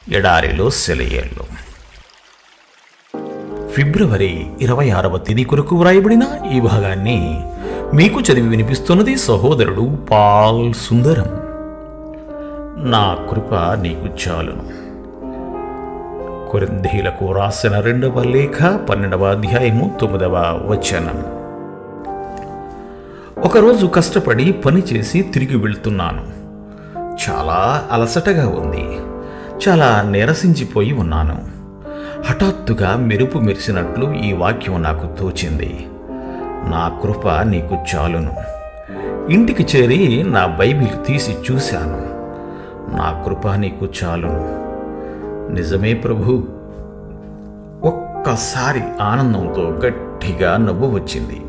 ఎడారిలో సెలయేళ్ళు. ఫిబ్రవరి 26వ తేదీ కొరకు వ్రాయబడిన ఈ భాగాన్ని మీకు చదివి వినిపిస్తున్నది సహోదరుడు పాల్ సుందరం. నా కృప నీకు చాలును. కొరింథీయులకు రాసిన 2వ లేఖ 12వ అధ్యాయము 9వ వచనం. ఒకరోజు కష్టపడి పని చేసి తిరిగి వెళ్తున్నాను. చాలా అలసటగా ఉంది. చాలా నీరసించిపోయి ఉన్నాను. హఠాత్తుగా మెరుపు మెరిసినట్లు ఈ వాక్యం నాకు తోచింది. నా కృప నీకు చాలును. ఇంటికి చేరి నా బైబిల్ తీసి చూశాను. నా కృప నీకు చాలును. నిజమే ప్రభు. ఒక్కసారి ఆనందంతో గట్టిగా నవ్వు వచ్చింది.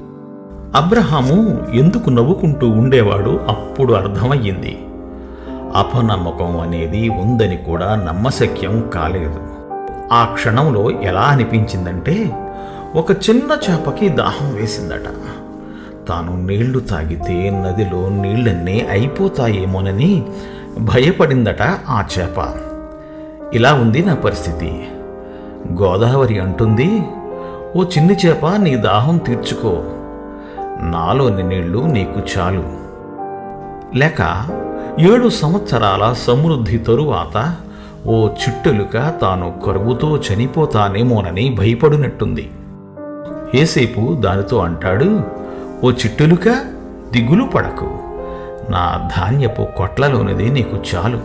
అబ్రహాము ఎందుకు నవ్వుకుంటూ ఉండేవాడు అప్పుడు అర్థమయ్యింది. అపనమ్మకం అనేది ఉందని కూడా నమ్మశక్యం కాలేదు. ఆ క్షణంలో ఎలా అనిపించిందంటే, ఒక చిన్న చేపకి దాహం వేసిందట. తాను నీళ్లు తాగితే నదిలో నీళ్ళన్నీ అయిపోతాయేమోనని భయపడిందట ఆ చేప. ఇలా ఉంది నా పరిస్థితి. గోదావరి అంటుంది, ఓ చిన్ని చేప, నీ దాహం తీర్చుకో, నాలోని నీళ్లు నీకు చాలు. లేక 7 సంవత్సరాల సమృద్ధి తరువాత ఓ చిట్టెలుక తాను కరువుతో చనిపోతానేమోనని భయపడినట్టుంది. ఏసేపు దానితో అంటాడు, ఓ చిట్టెలుక, దిగులు పడకు, నా ధాన్యపు కొట్లలోనిది నీకు చాలు.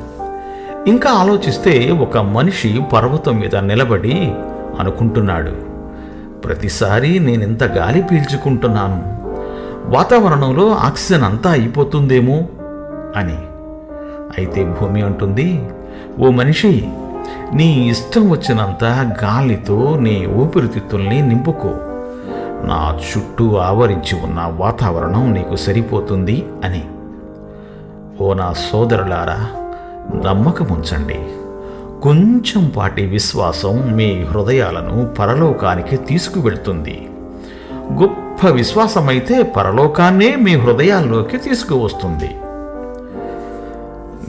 ఇంకా ఆలోచిస్తే ఒక మనిషి పర్వతం మీద నిలబడి అనుకుంటున్నాడు, ప్రతిసారి నేనింత గాలి పీల్చుకుంటున్నాను, వాతావరణంలో ఆక్సిజన్ అంతా అయిపోతుందేమో అని. అయితే భూమి అంటుంది, ఓ మనిషి, నీ ఇష్టం వచ్చినంత గాలితో నీ ఊపిరితిత్తుల్ని నింపుకో, నా చుట్టూ ఆవరించి ఉన్న వాతావరణం నీకు సరిపోతుంది అని. ఓ నా సోదరులారా, నమ్మకముంచండి. కొంచెం పాటి విశ్వాసం మీ హృదయాలను పరలోకానికి తీసుకువెళ్తుంది. గొప్ప విశ్వాసమైతే పరలోకాన్నే మీ హృదయాల్లోకి తీసుకువస్తుంది.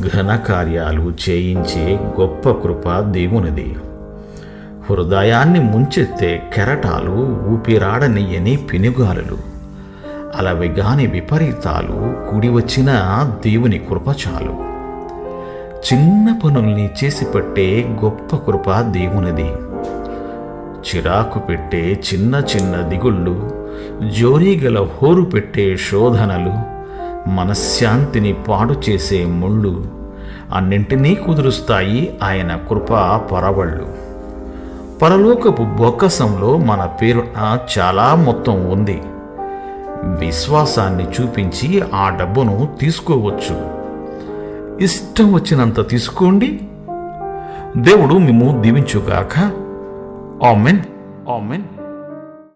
ఘనకార్యాలు చేయించే గొప్ప కృప దేవునిది. హృదయాన్ని ముంచెత్తే కెరటాలు, ఊపిరాడనియని పెనుగాలులు, అలవిగాని విపరీతాలు కూడి వచ్చిన దేవుని కృప చాలు. చిన్న పనుల్ని చేసి పట్టే గొప్ప కృప దేవునిది. చిరాకు పెట్టే చిన్న చిన్న దిగుళ్ళు, జోరీగల హోరు పెట్టే శోధనలు, మనశ్శాంతిని పాడు చేసే ముళ్ళు, అన్నింటినీ కుదురుస్తాయి ఆయన కృప పరవళ్ళు. పరలోకపు బొక్కసంలో మన పేరున చాలా మొత్తం ఉంది. విశ్వాసాన్ని చూపించి ఆ డబ్బును తీసుకోవచ్చు. ఇష్టం వచ్చినంత తీసుకోండి. దేవుడు మిమ్ము దీవించుగాక. ఆమెన్. ఆమెన్.